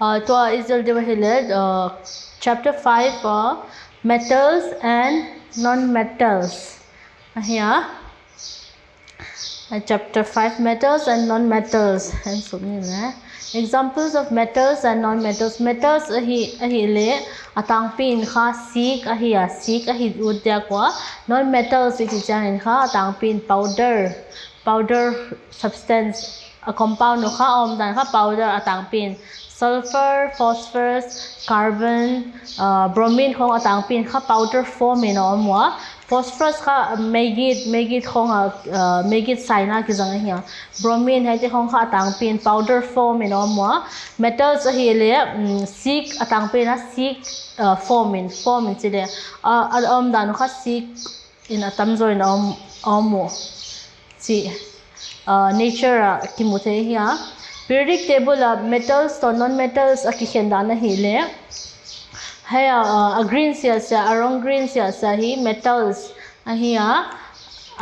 तो इजल देव हिले chapter 5 metals and non-metals here chapter 5 metals and non-metals and so examples of metals and non-metals metals ahi le atang pin kha sik ahi udya kwa non-metals iti chang kha atang pin powder substance a compound no kha om dan kha powder atang pin sulfur phosphorus carbon bromine khong atang pin kha powder form in omwa phosphorus kha megit khong megit saina ki jang hiya bromine hai te khong kha atang pin powder form in omwa metals hi le sik atang pin na sik form in chile om dan kha sik in atam zo in omo chi nature ki muthe hiya periodic table of metals to non-metals akikhendana hi le hay a green sia arong green sia hi metals ahia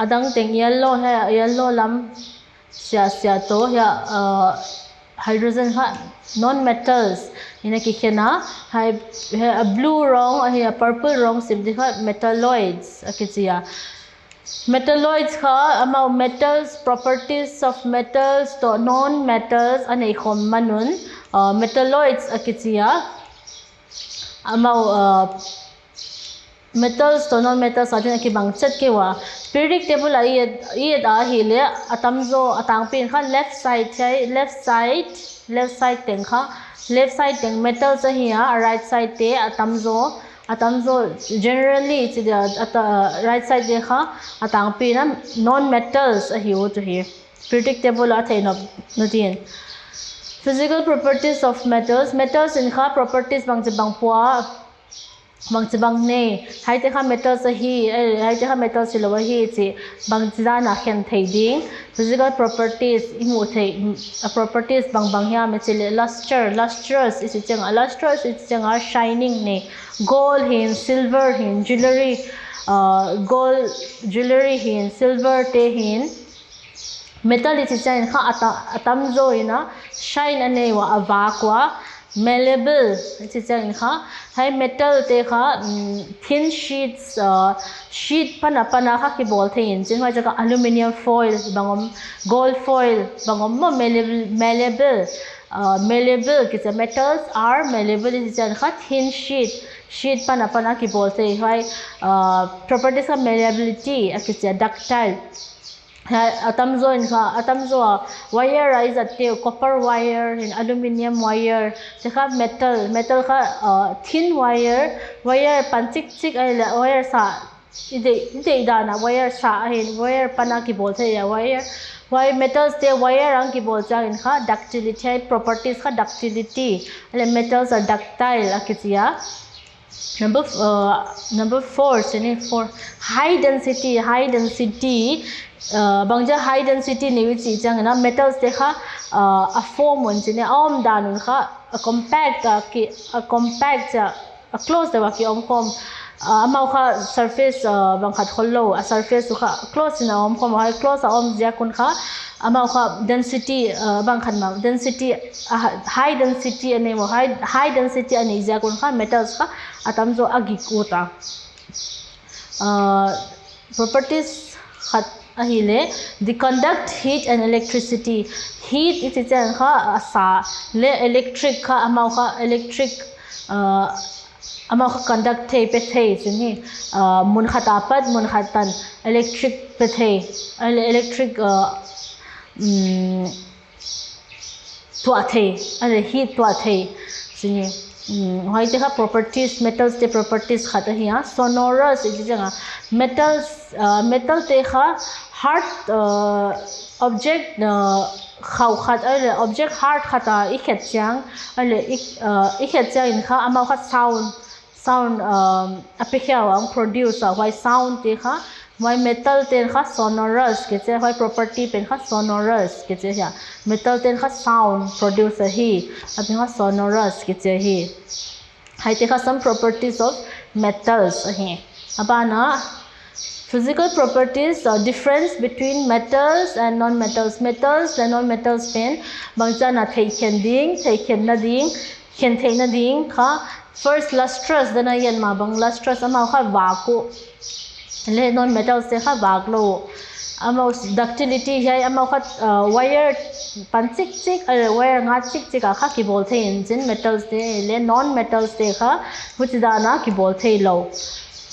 adang teng yellow lam sia to ya hydrogen ha non-metals ina kikhena hay a blue rong ahia purple rong sim dikha metalloids akichia metalloids kha amount metals properties of metals to non-metals anei khom manun metalloids akichia amount metals to non-metals adin ki bangchat ke wa periodic table ai da hi le atamzo atang pin kha left side teng kha left side teng metals hi right side te atamzo generally it's the right side de kha atang pin non-metals hi wo to here periodic table a thein no tin physical properties of metals in kha properties bang bang ne haite kha metals haite kha metals lo hi chi bang jida na khen thei ding physical properties imu thei properties bang ya me chile lustrous is chang shining ne gold hin silver hin jewelry gold jewelry hin silver te hin metal is chang kha atam zo ina shine ane wa avaqwa malleable is chang kha hai metal te kha thin sheets sheet pana kha ki bol thein chin hoi jaka aluminum foil bangom gold foil bangom malleable ki metals are malleable is chang kha thin sheet pana ki bol the hoi properties of malleability akicha ductile atamzo wire is at copper wire in aluminum wire tekha metal kha thin wire panchik wire sa ide dana wire sa hin wire pana ki bol the ya wire metals te wire ang ki bol cha in kha ductility properties kha ductility metals are ductile akitia number 4 high density bangja high density ne wi chi chang na metals te kha a form on chine om danun kha a compact a close da ki om kom amau kha surface bang khat khollo a surface kha close na om kom ha close om ja kun kha amau kha density bang khat ma density high density ane mo high density ane ja kun kha metals kha atam zo agi ko ta properties khat ahile they conduct heat and electricity heat is chang kha sa le electric kha amau kha electric amau kha conduct the pe the chini mun khata pat mun khatan electric pe the electric to the ale heat to the chini hoi te kha properties metals te properties khata hi sonorous is chang metal te kha hard object khaw khat ale object hard khata I khet chang ale I khet chang in kha amau kha sound apekha wang produce why sound te kha why metal te kha sonorous ke che why property pen kha sonorous ke che ya metal te kha sound producer hi apin kha sonorous ke che hi hai te kha some properties of metals hi abana physical properties difference between metals and non-metals metals and non-metals pen bangcha na thei khen na ding khen thei na ding kha first lustrous dana yan ma bang lustrous ama kha vaku le non metals te kha vak lo ama ductility hai ama kha wire pan chik chik wire nga chik chik kha ki bol thei engine metals te le non metals te kha huchida na ki bol thei lo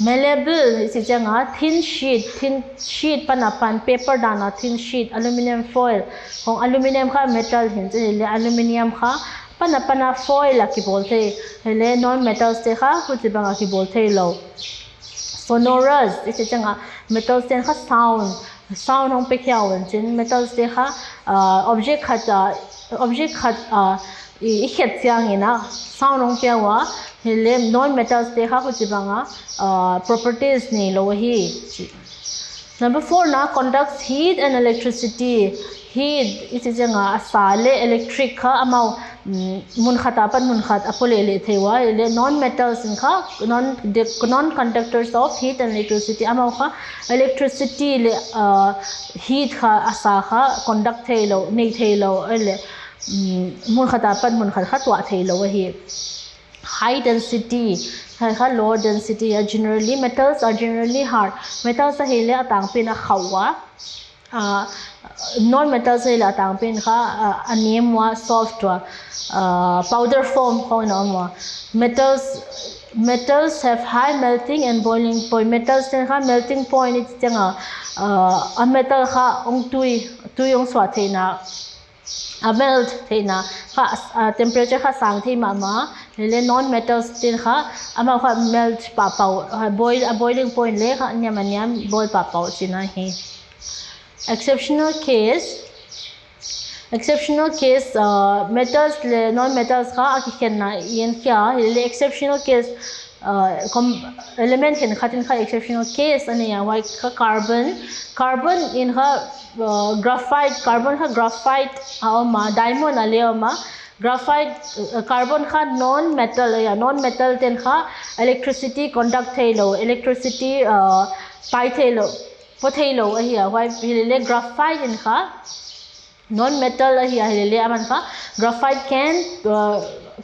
malleable isi changa thin sheet pan paper dana thin sheet aluminum foil hong aluminum kha metal hin le aluminum kha pana foil la ki bol thei le non metals te kha huchibanga ki bol thei lo sonorous isi changa metals te kha sound hong pe kyawen chin metals te kha object khat I khet chiang ina sound hong pe wa hele non metals te kha huchibanga properties ni lo hi number 4 na conducts heat and electricity heat isi changa asale electric kha amau mun khata pan mun khat apole le thewa le non metals in kha non conductors of heat and electricity amau kha electricity le heat kha asa kha conduct thelo nei thelo le mun khata pan mun khat khatwa thelo hi high density kha low density generally metals are generally hard metals sa hele atang pina khawa non metals hele atang pin kha anem wa soft wa powder form khona ma metals have high melting and boiling point metals ten kha melting point it's changa a metal kha ong tui ong swa theina a melt theina kha temperature kha sang thei ma le non metals tin kha ama kha melt pa pau boiling point le kha nyam boil pa pau china hi exceptional case metals le non metals kha akikhen na yen kya le exceptional case element hen khatin kha exceptional case ane ya why kha carbon in kha graphite carbon kha graphite ma diamond ale ma graphite carbon kha non metal ten kha electricity conduct thelo electricity pai thelo pothelo ahia why le graphite in kha non metal ahia le aman kha graphite can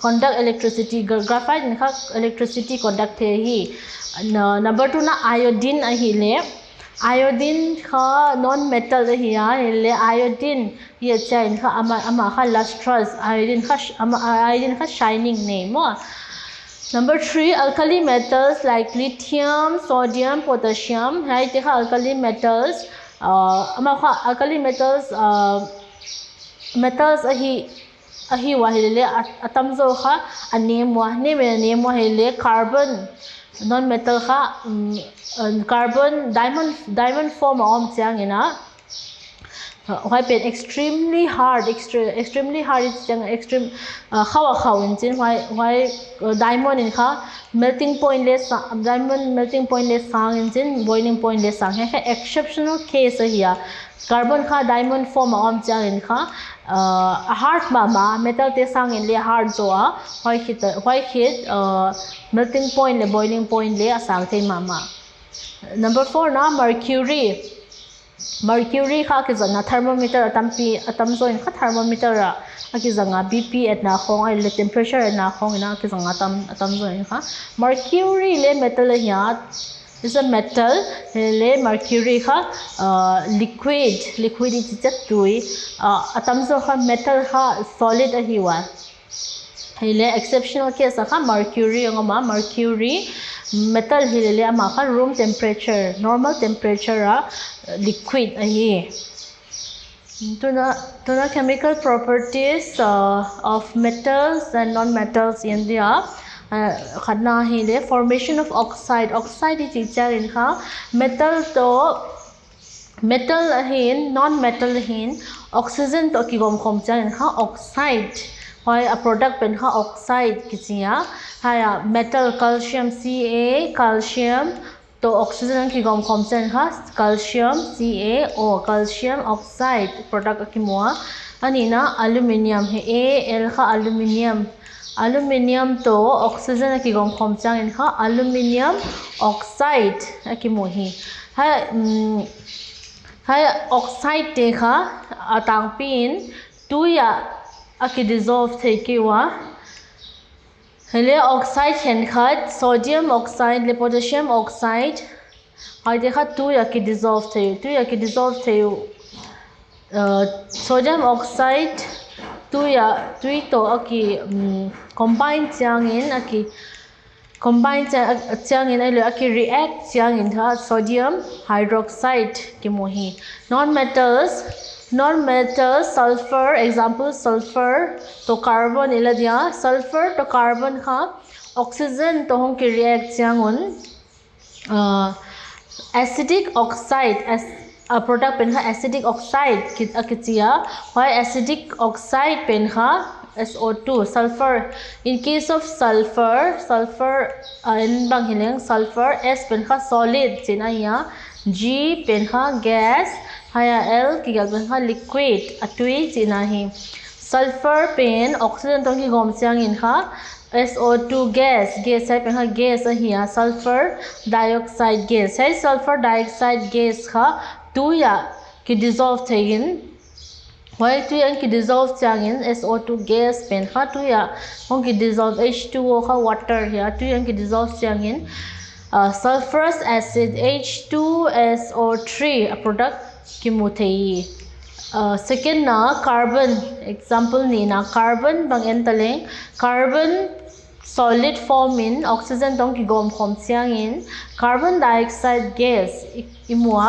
conduct electricity graphite in kha electricity conduct the hi number 2 na iodine ahi le iodine kha non metal ahia le iodine ye chain kha ama kha lustrous iodine kha shining name number 3 alkali metals like lithium sodium potassium hai te kha alkali metals ama kha alkali metals ahi wa hele atamzo kha anem wa hele carbon non metal kha carbon diamond form om chang ina why pen extremely hard is extreme khaw in chin why diamond in kha melting point less diamond melting point less sang in chin boiling point less sang hai exceptional case here carbon kha diamond form om chang in kha hard ma metal te sang in le hard zo why hit melting point le boiling point le asang the ma number 4 na mercury kha ki zanga thermometer atamzo in kha thermometer ra ki zanga bp at na khong ai le temperature at na khong ina ki zanga atamzo in kha mercury le metal ya is a metal le mercury kha liquid is chatui atamzo kha metal kha solid ahiwa hele exceptional case kha mercury metal hilele ama kha room temperature normal temperature liquid ahi tuna chemical properties of metals and non metals in India khadna hile formation of oxide is charin kha metal hin non metal hin oxygen to ki gom khom charin kha oxide why a product pen kha oxide kichia haya metal calcium calcium to oxygen ki gom khom chen kha calcium CaO calcium oxide product ki moa anina aluminium he Al kha aluminium to oxygen ki gom khom chang in kha aluminium oxide ki mo hi ha oxide te kha atang pin tuya aki dissolve the ki wa hele oxide hen khat sodium oxide le potassium oxide hai dekha tu ya ki dissolve thayu sodium oxide tui to aki combine changin aki combine changin ai le aki react changin kha sodium hydroxide ki mohi non metals sulfur example sulfur to carbon iladia sulfur to carbon kha oxygen to hong ki react changun acidic oxide as a product pen kha acidic oxide akitia why acidic oxide pen kha SO2 sulfur in case of sulfur in bang hileng sulfur S pen kha solid china ya G pen kha gas haya L ki gal pen kha liquid atui china hi sulfur pen oxygen tong ki gom chang in kha SO2 gas hai pen kha gas hiya sulfur dioxide gas hai sulfur dioxide gas kha tu ya ki dissolve thegin why tu ya ki dissolve changin SO2 gas pen kha tu ya hong ki dissolve H2O kha water hiya tu ya ki dissolve changin sulfurous acid H2SO3 a product ki mu thei second na carbon example ni na carbon bang en taleng carbon solid form in oxygen tong ki gom khom chiang in carbon dioxide gas imua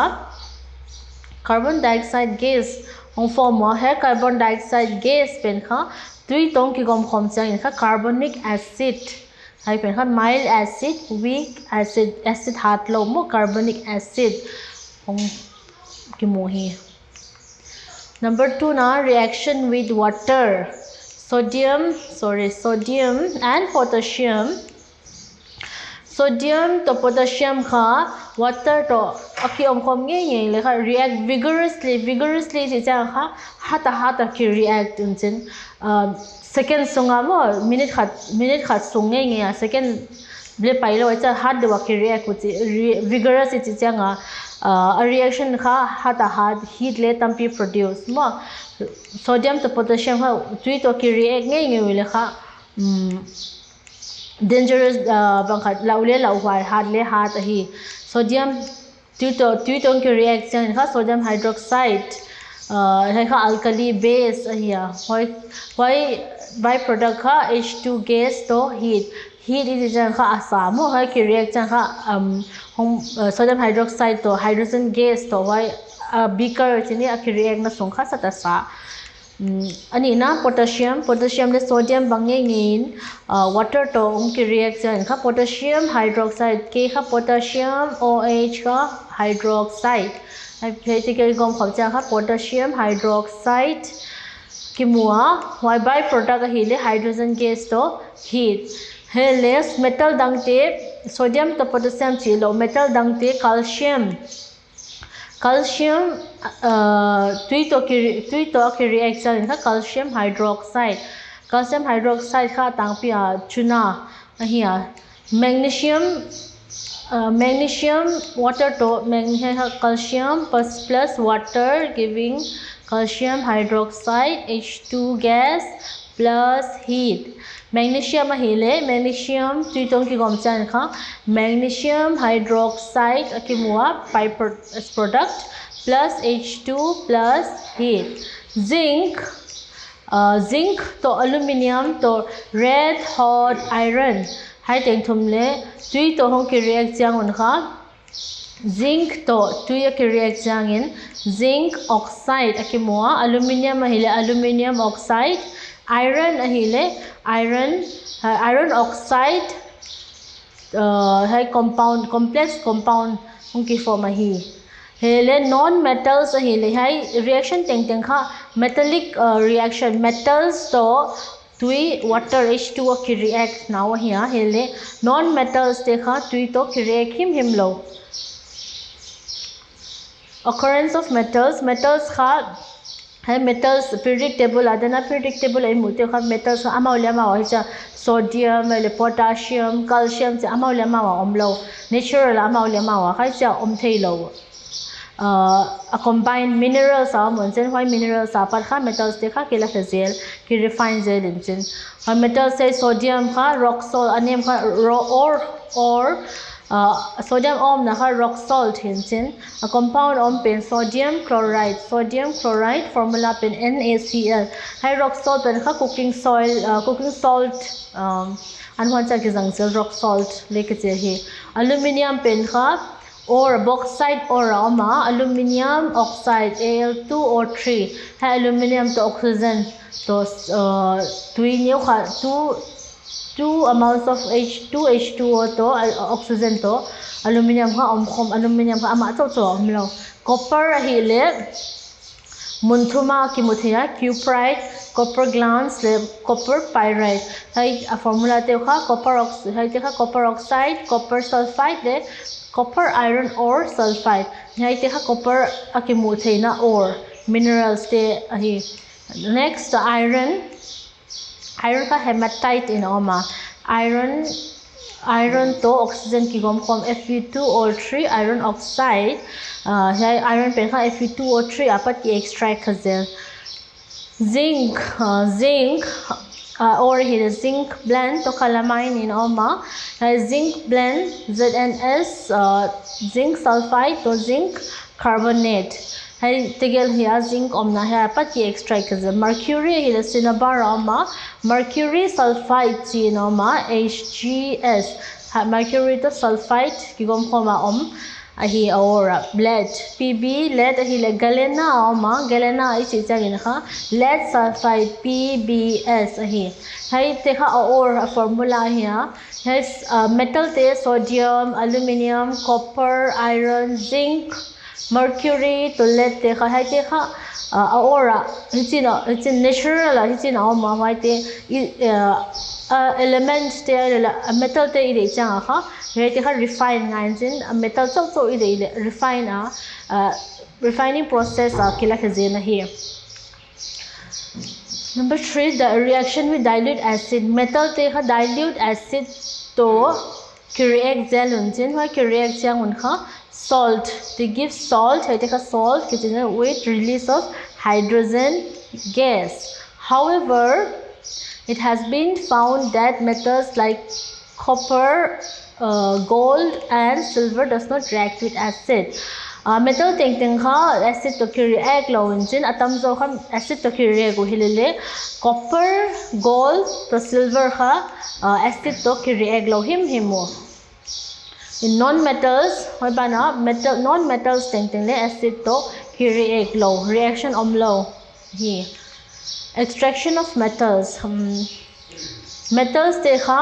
carbon dioxide gas hong form wa hai carbon dioxide gas pen kha tui tong ki gom khom chiang in kha carbonic acid hai pen kha mild acid weak acid hat lo mo carbonic acid hong ki mo hi number 2 na reaction with water sodium and potassium sodium to potassium kha water to aki omkhom nge le kha react vigorously chi cha kha hata ki react unchin second sunga mo minute khat sung nge second ble pailo cha hat de ki react vigorous chi changa a reaction kha hata heat le tampi produce mo sodium to potassium kha tui to ki react nge le kha dangerous bang khat laule lauhwai hat le hat hi sodium tui to ki reaction kha sodium hydroxide hai kha alkali base hiya why byproduct kha H2 gas to heat is jang kha asamo hai ki reaction kha sodium hydroxide to hydrogen gas to why beaker chini aki react na song kha satasa ani na potassium le sodium bange ngin water to ki reaction kha potassium hydroxide ke kha potassium OH kha hydroxide ai practical gom khomcha kha potassium hydroxide ki mua why by product hi le hydrogen gas to heat hele metal dangte sodium to potassium chi lo metal dangte calcium tui to ki reaction kha calcium hydroxide kha tangpi chuna hiya magnesium water to calcium plus water giving calcium hydroxide H2 gas plus heat magnesium magnesium tui tong ki gom chan kha magnesium hydroxide akimua by product plus H2 plus heat zinc to aluminum to red hot iron hai teng thum le tui to hong ki react chang un kha zinc to tui ki react chang in zinc oxide akimua aluminum aluminum oxide iron iron oxide hai complex compound hong ki form hi hele non metals hele hai reaction teng kha metallic reaction metals to tui water H2O ki react now hiya hele non metals te kha tui to ki react him lo occurrence of metals kha hai metals predictable adana predictable ai mute kha metals amaulama wa cha sodium le potassium calcium cha amaulama wa omlo natural amaulama wa khai cha om thei lo a combined minerals are monchen why minerals are par kha metals te kha kila zel ki refine zel inchin metals say sodium kha rock salt anem kha or sodium om na kha rock salt hinchin a compound om pen sodium chloride formula pen NaCl hai rock salt pen kha cooking salt an hwan cha ki jang sel rock salt leke che hi aluminium pen kha or bauxite or aluminium oxide Al2O3 hai aluminium to oxygen to two amounts of H2O to oxygen to aluminium kha omkhom aluminium kha ama to amlo copper hi le munthuma ki muthia cuprite copper glance le copper pyrite hai a formula te kha copper oxide hai te kha copper oxide copper sulfide le copper iron ore sulfide hai te kha copper akimu theina ore minerals te ahi next iron ka hematite in oma iron to oxygen ki gom khom Fe2O3 iron oxide hai iron pen kha Fe2O3 apat ki extract khazel zinc or here zinc blend to calamine in oma zinc blend ZnS zinc sulfide to zinc carbonate hai tegel hiya zinc omna hai apat ki extract khazel mercury here cinnabar oma mercury sulfide chin oma HGS mercury to sulfide ki gom khoma ahi aura lead Pb lead ahi le galena oma galena ai chi changin kha lead sulfide PbS ahi hai te kha aura formula hiya has metal te sodium aluminium copper iron zinc mercury to lead te kha hai te kha aura it's natural it's oma hai te element te metal te ire changa kha re te kha refine ngain metal so ire refine refining process kila khazena here. Number 3 the reaction with dilute acid metal te kha dilute acid to ki react zel unchin why ki react chang un kha salt they give salt hai te kha salt ki with release of hydrogen gas however it has been found that metals like copper, gold and silver does not react with acid. Metal ting kha acid to react lo inchin atam zo kha acid to react hilele copper, gold to silver kha acid to react lo himo. In non-metals hoy bana metal non-metals ting le acid to react lo reaction lo hi. Extraction of metals metals te kha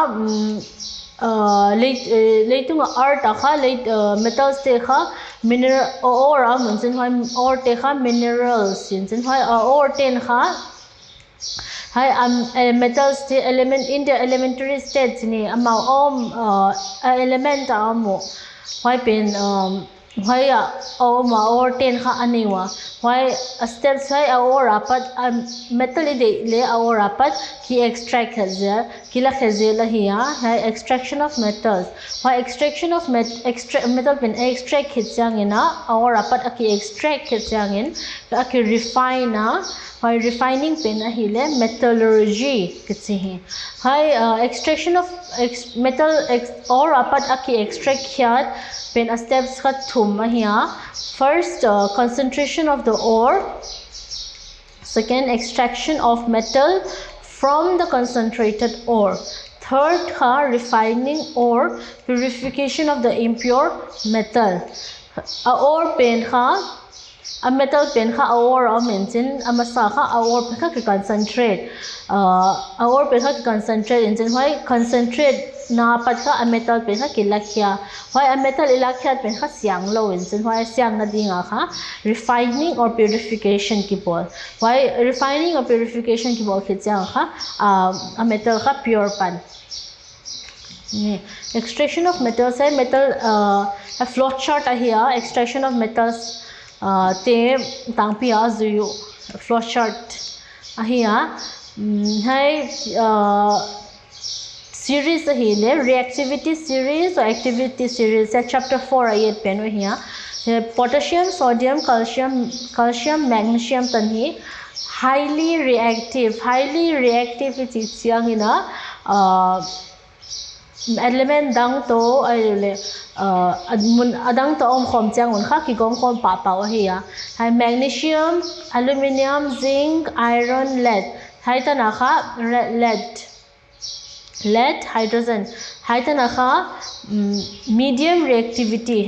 leitung art kha metals te kha mineral ore munchen hoi ore te kha minerals sinchen hoi ore ten kha hai metals te element in the elementary states ni amao element amo hoi pen why or ten kha aniwa why steps hai or apat metal ide le or apat ki extract khaza kila khazela hiya hai extraction of metals why extraction of metal pen extract khitsang ina or apat aki extract khitsang in aki refine why refining pen hile metallurgy kitsi hi hai extraction of metal or apat aki extract khyat pen steps kha thum here first concentration of the ore second extraction of metal from the concentrated ore third refining or purification of the impure metal ore pen a metal pen kha ore mention amasa kha ore pen kha concentrate ore pen kha concentrate engine why concentrate na pat kha a metal pen kha kilakhya why a metal ilakhya pen kha siang lo engine why siang na dinga kha refining or purification ki bol why refining or purification ki bol khitya kha a metal kha pure pan extraction of metals hai metal a flow chart here extraction of metals te tangpi azu flow chart here hai series here reactivity series or activity series chapter 4 ayat pen here potassium sodium calcium magnesium tan hi highly reactive chi chiang ina element dang to ai le adang to khom chang un kha ki gom khom pa hi ya hai magnesium aluminum zinc iron lead hai ta na kha lead hydrogen hai ta na kha medium reactivity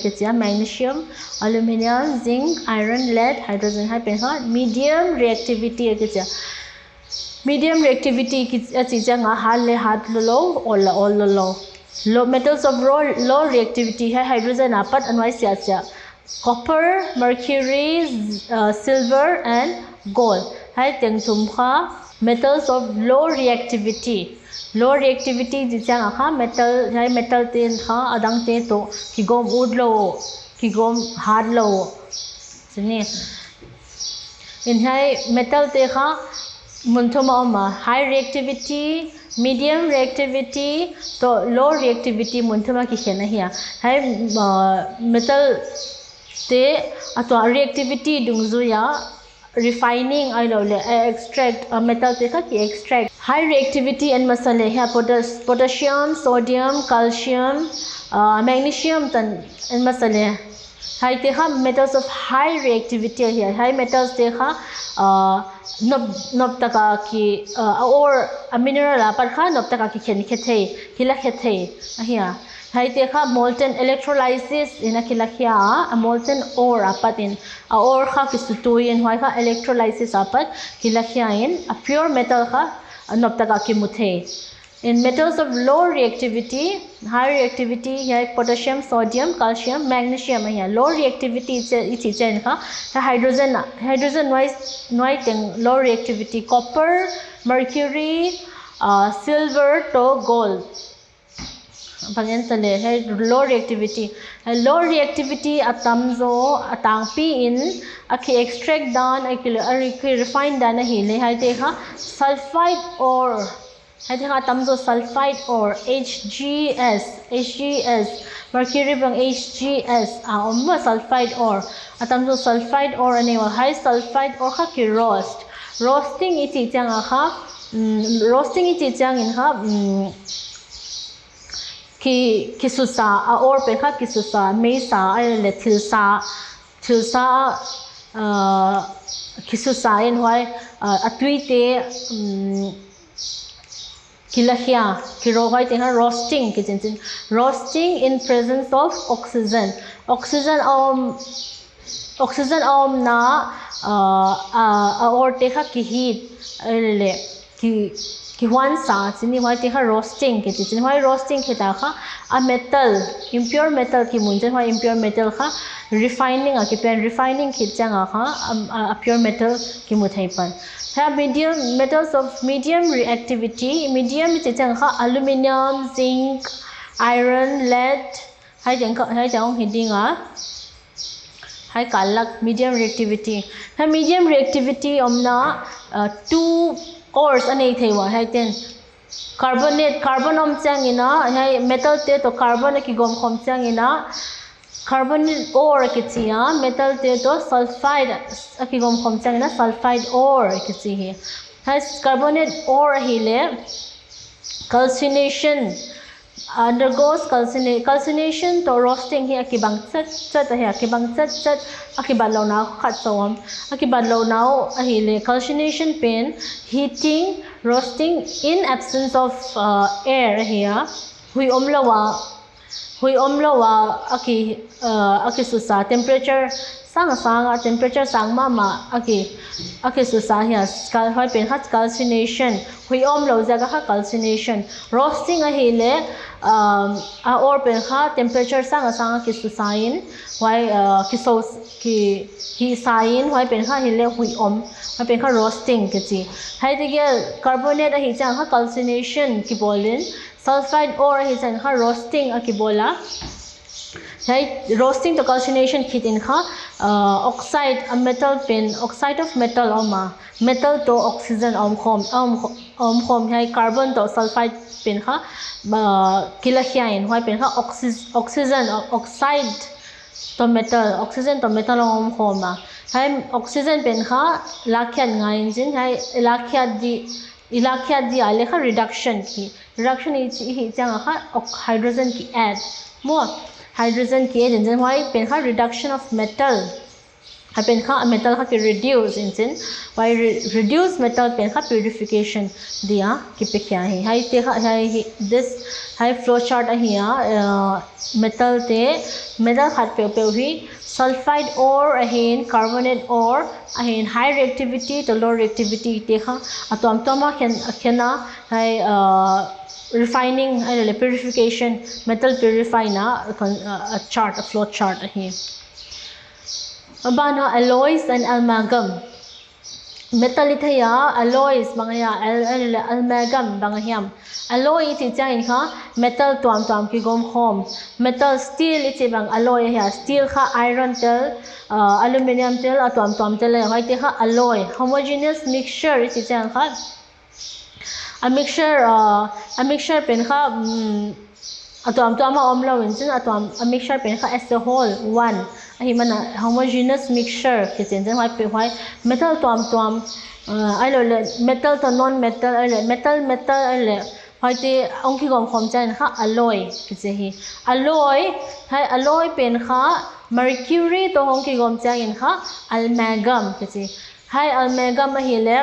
ke chia magnesium aluminum zinc iron lead hydrogen hai pe kha medium reactivity ke chia medium reactivity ki chi changa hat lo low metals of low reactivity hai hydrogen apat anwai sia copper mercury silver and gold hai tengthum kha metals of low reactivity ji changa kha metal ten kha adang te to ki gom ud lo ki gom hard lo chini in hai metal te kha munthuma ma high reactivity medium reactivity to low reactivity munthuma ki khena hiya hai metal te atwa reactivity dungzu ya refining ai lo le extract metal te kha ki extract high reactivity and masale here potassium sodium calcium magnesium tan and masale hai te kha metals of high reactivity here high metals te kha nop taka ki or a mineral apar kha nop taka ki khen khethei hila khethei ahia hai te kha molten electrolysis ina khila khia a molten ore apatin a ore kha ki sutuin hoi kha electrolysis apat hila khia in a pure metal kha nop taka ki muthei in metals of low reactivity high reactivity hai potassium sodium calcium magnesium hai low reactivity ichi chen kha hydrogen noi teng low reactivity copper mercury silver to gold bangen tale hai low reactivity atamzo atangpi in akhi extract dan akhi refine dan hi le hai te kha sulfide ore hai te kha tamzo sulfide ore HGS mercury bang HGS omma sulfide ore atamzo sulfide ore ane wa high sulfide ore kha ki roasting ichi chang kha roasting ichi chang in kha ki susa a or pe kha ki susa meisa ai le thilsa ki susa in hoi atui te kilahia kiro hoi te ha roasting ki chin roasting in presence of oxygen na or te kha ki heat le ki hwan sa chini hoi te kha roasting ke chin hoi roasting ke ta kha a metal impure metal ki mun hoi impure metal kha refining a ki pen refining ki changa kha a pure metal ki mu thai pan ha medium metals of medium reactivity medium chi changa kha aluminum zinc iron lead hai jang heading a hai kalak medium reactivity ha medium reactivity omna two ores anei theiwa hai ten carbon om changina hai metal te to carbon ki gom khom changina carbonate ore ki chia metal te to sulfide ki gom khom changina sulfide ore ki chi hi has carbonate ore hi le calcination undergoes calcination to roasting hi akibang chat hi akibang chat akiban lo na khat sawam akiban lo now hi le calcination pen heating roasting in absence of air here hui omlawa aki susa temperature sanga temperature sangma aki susa hi skal hoi pen khat calcination hui omlo jaga kha calcination roasting a hi le a or pen kha temperature sanga ki susain why ki sain why pen kha hi le hui om why pen kha roasting ke chi hai de carbonate a hi chang kha calcination ki bolin sulfide ore hi chang kha roasting a ki bola hai roasting to calcination kit in kha oxide a metal pen oxide of metal oma metal to oxygen om khom hai carbon to sulfide pen kha kilahia in why pen kha oxygen oxide to metal oxygen to metal om khoma hai oxygen pen kha lakhiat ngai engine hai ilakhiat di ale kha reduction hi chang kha hydrogen ki add mo hydrogen ki add engine why pen kha reduction of metal hai pen kha metal kha ki reduce engine why reduce metal pen kha purification dia ki pe kya hai te kha hai this hai flow chart ahia metal khat pe hi sulfide ore ahin carbonate ore ahin high reactivity to low reactivity te kha atom toma khena hai refining ai purification metal purify na a chart a flow chart ahi abana alloys and amalgam metal ithaya alloys bangaya amalgam bangahiam alloy iti chang kha metal tuam ki gom khom metal steel iti bang alloy ya steel kha iron tel aluminum tel tuam tel hai te kha alloy homogeneous mixture iti chang kha a mixture pen kha tuam omlo win a mixture pen kha as a whole one ahi mana homogeneous mixture ki chen why pe why metal tuam ai lo metal to non metal ai metal ai why te ong ki gom khom chan kha alloy ki che hi alloy pen kha mercury to hong ki gom chang in kha amalgam ki che hai amalgam hi le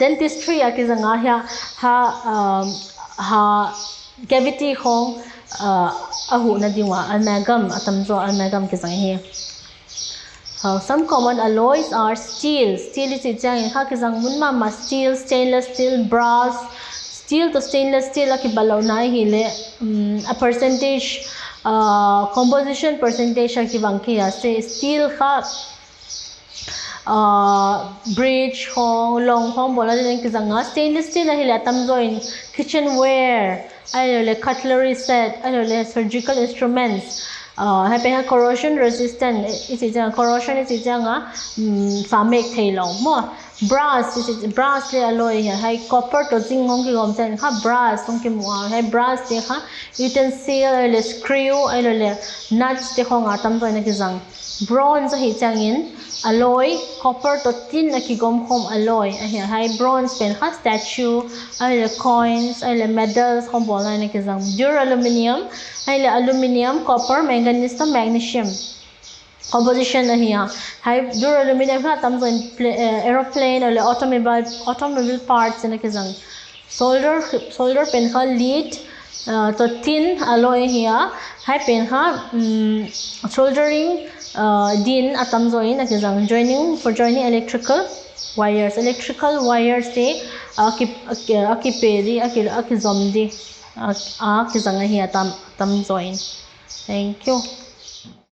dentistry aki zanga ha cavity khong ahu na diwa amalgam atamzo amalgam ke zang he some common alloys are steel is chang kha ke zang mun ma steel stainless steel brass steel to stainless steel aki balo na hi le a percentage composition percentage aki bang ke ase steel kha bridge hong long hong bola den ki zanga stainless steel hi la tamzo in kitchenware ai cutlery set ai surgical instruments hai pe corrosion resistant isi jang corrosion isi janga famek thailo mo brass le alloy hai copper to jing hong ki gom chen kha brass hong ki mu hai brass te kha utensil ai screw ai nuts te khong tamzo in ki jang bronze hi changin alloy copper to tin aki gom khom alloy hai bronze pen kha statue ai coins ai medals khom bola ne ki jang duraluminum ai aluminium copper manganese to magnesium composition hai duraluminum kha tamzo aeroplane ai automobile parts ne ki jang solder pen kha lead to tin alloy hai pen kha soldering din atamzo in aki jang joining electrical wires te aki peri aki zomdi ki jang hi atam join thank you